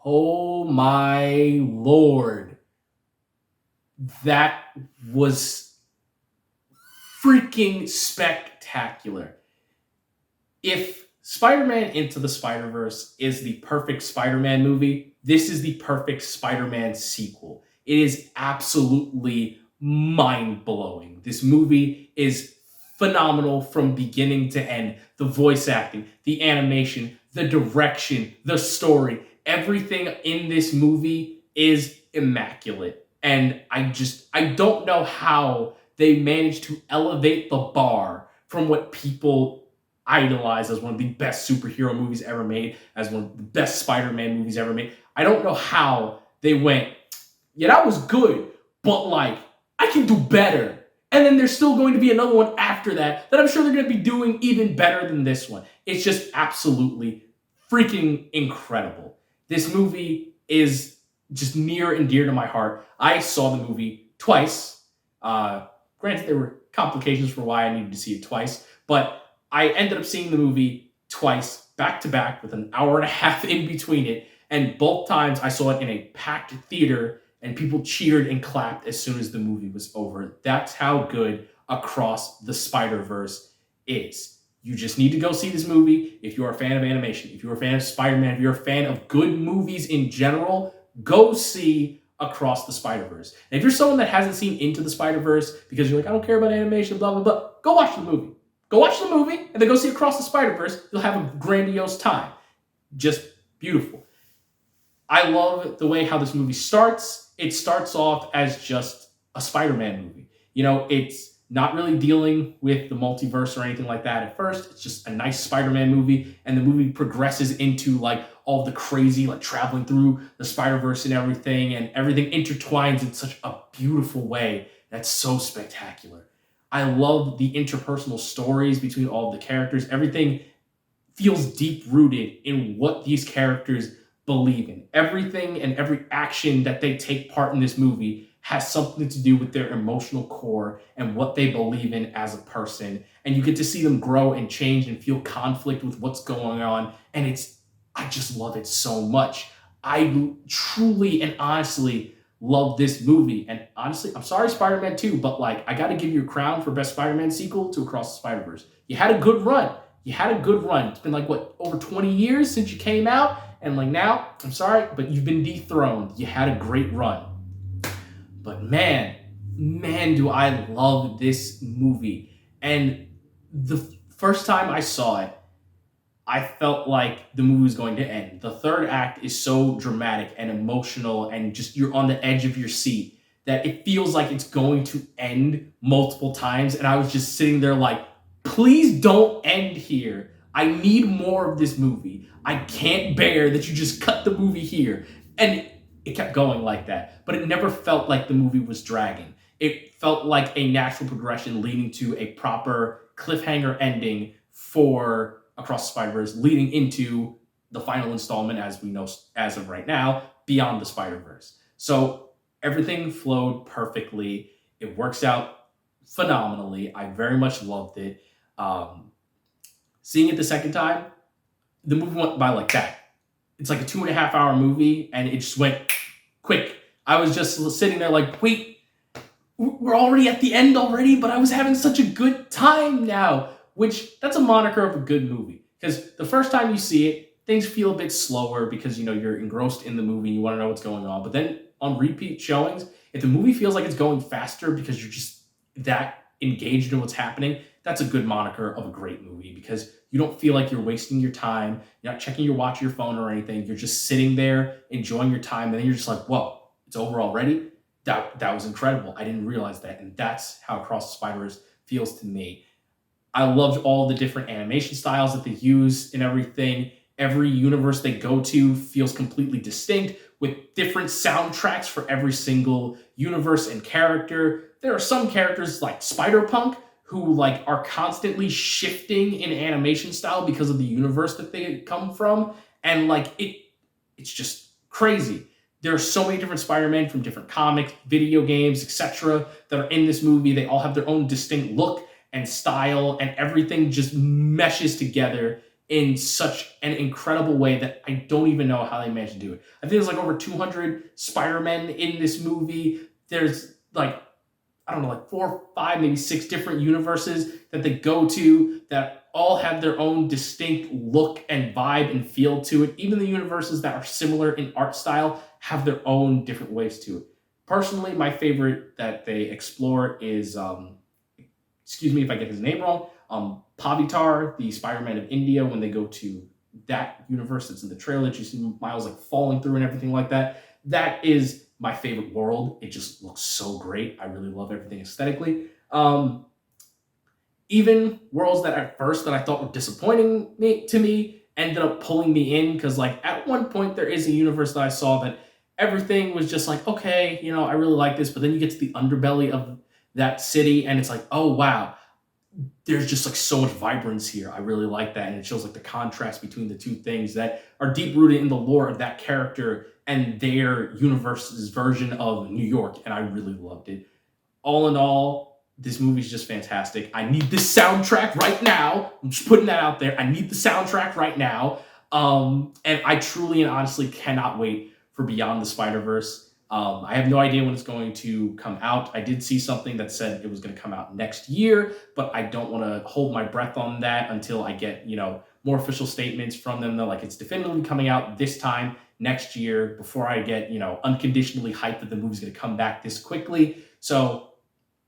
Oh my lord. That was freaking spectacular. If Spider-Man Into the Spider-Verse is the perfect Spider-Man movie, this is the perfect Spider-Man sequel. It is absolutely mind-blowing. This movie is phenomenal from beginning to end. The voice acting, the animation, the direction, the story, everything in this movie is immaculate. And I don't know how they managed to elevate the bar from what people idolize as one of the best superhero movies ever made, as one of the best Spider-Man movies ever made. I don't know how they went, yeah, that was good, but like, I can do better. And then there's still going to be another one after that I'm sure they're going to be doing even better than this one. It's just absolutely freaking incredible. This movie is just near and dear to my heart. I saw the movie twice. Granted, there were complications for why I needed to see it twice, but I ended up seeing the movie twice, back to back, with an hour and a half in between it. And both times I saw it in a packed theater, and people cheered and clapped as soon as the movie was over. That's how good Across the Spider-Verse is. You just need to go see this movie if you're a fan of animation, if you're a fan of Spider-Man, if you're a fan of good movies in general, go see Across the Spider-Verse. And if you're someone that hasn't seen Into the Spider-Verse because you're like, I don't care about animation, blah, blah, blah, go watch the movie. Go watch the movie and then go see Across the Spider-Verse. You'll have a grandiose time. Just beautiful. I love the way how this movie starts. It starts off as just a Spider-Man movie. You know, it's not really dealing with the multiverse or anything like that at first. It's just a nice Spider-Man movie, and the movie progresses into like all the crazy, like traveling through the Spider-Verse and everything intertwines in such a beautiful way that's so spectacular. I love the interpersonal stories between all of the characters. Everything feels deep rooted in what these characters believe in. Everything and every action that they take part in this movie has something to do with their emotional core and what they believe in as a person. And you get to see them grow and change and feel conflict with what's going on. And I just love it so much. I truly and honestly love this movie. And honestly, I'm sorry, Spider-Man 2, but like, I got to give you a crown for best Spider-Man sequel to Across the Spider-Verse. You had a good run. You had a good run. It's been like, what, over 20 years since you came out? And like now, I'm sorry, but you've been dethroned. You had a great run. But man, do I love this movie. And the first time I saw it, I felt like the movie was going to end. The third act is so dramatic and emotional, and just you're on the edge of your seat that it feels like it's going to end multiple times. And I was just sitting there like, please don't end here. I need more of this movie. I can't bear that you just cut the movie here. And it kept going like that, but it never felt like the movie was dragging. It felt like a natural progression leading to a proper cliffhanger ending for Across the Spider-Verse, leading into the final installment, as we know as of right now, Beyond the Spider-Verse. So everything flowed perfectly. It works out phenomenally. I very much loved it. Seeing it the second time, the movie went by like that. It's like a 2.5 hour movie, and it just went quick. I was just sitting there like, wait, we're already at the end already, but I was having such a good time now. Which, that's a moniker of a good movie. Because the first time you see it, things feel a bit slower because, you know, you're engrossed in the movie, you want to know what's going on. But then on repeat showings, if the movie feels like it's going faster because you're just that engaged in what's happening, that's a good moniker of a great movie, because you don't feel like you're wasting your time. You're not checking your watch or your phone or anything. You're just sitting there enjoying your time, and then you're just like, whoa, it's over already? That was incredible. I didn't realize that. And that's how Across the Spider-Verse feels to me. I loved all the different animation styles that they use and everything. Every universe they go to feels completely distinct, with different soundtracks for every single universe and character. There are some characters like Spider-Punk who like are constantly shifting in animation style because of the universe that they come from, and like it's just crazy. There are so many different Spider-Man from different comics, video games, etc. that are in this movie. They all have their own distinct look and style, and everything just meshes together in such an incredible way that I don't even know how they managed to do it. I think there's like over 200 Spider-Men in this movie. There's like, I don't know, like 4, 5, maybe 6 different universes that they go to that all have their own distinct look and vibe and feel to it. Even the universes that are similar in art style have their own different ways to it. Personally, my favorite that they explore is, excuse me if I get his name wrong, Pavitar, the Spider-Man of India, when they go to that universe that's in the trailer that you see Miles like falling through and everything like that. That is my favorite world. It just looks so great. I really love everything aesthetically. Even worlds that at first that I thought were disappointing to me ended up pulling me in, because like at one point there is a universe that I saw that everything was just like, okay, you know, I really like this, but then you get to the underbelly of that city and it's like, oh wow, there's just like so much vibrance here. I really like that. And it shows like the contrast between the two things that are deep rooted in the lore of that character and their universe's version of New York. And I really loved it. All in all, this movie's just fantastic. I need this soundtrack right now. I'm just putting that out there. I need the soundtrack right now. And I truly and honestly cannot wait for Beyond the Spider-Verse. I have no idea when it's going to come out. I did see something that said it was going to come out next year, but I don't want to hold my breath on that until I get, you know, more official statements from them. They're like, it's definitively coming out this time next year, before I get, you know, unconditionally hyped that the movie's going to come back this quickly. So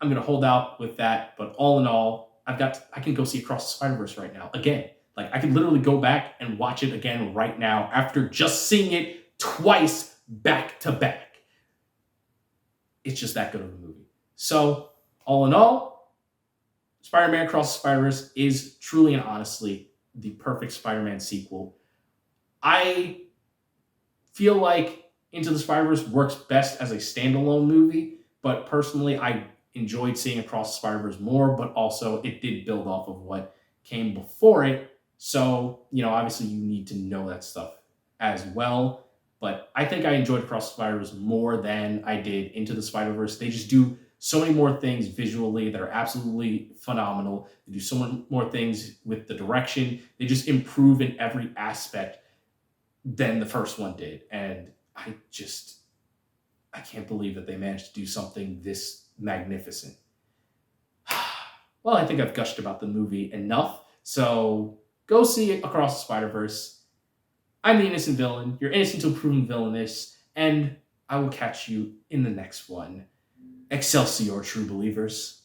I'm going to hold out with that. But all in all, I can go see Across the Spider-Verse right now. Again, like I can literally go back and watch it again right now after just seeing it twice back to back. It's just that good of a movie. So, all in all, Spider-Man Across the Spider-Verse is truly and honestly the perfect Spider-Man sequel. I feel like Into the Spider-Verse works best as a standalone movie, but personally, I enjoyed seeing Across the Spider-Verse more, but also it did build off of what came before it. So, you know, obviously you need to know that stuff as well. But I think I enjoyed Across the Spider-Verse more than I did Into the Spider-Verse. They just do so many more things visually that are absolutely phenomenal. They do so many more things with the direction. They just improve in every aspect than the first one did. And I can't believe that they managed to do something this magnificent. Well, I think I've gushed about the movie enough. So go see Across the Spider-Verse. I'm the innocent villain. You're innocent until proven villainous. And I will catch you in the next one. Excelsior, true believers.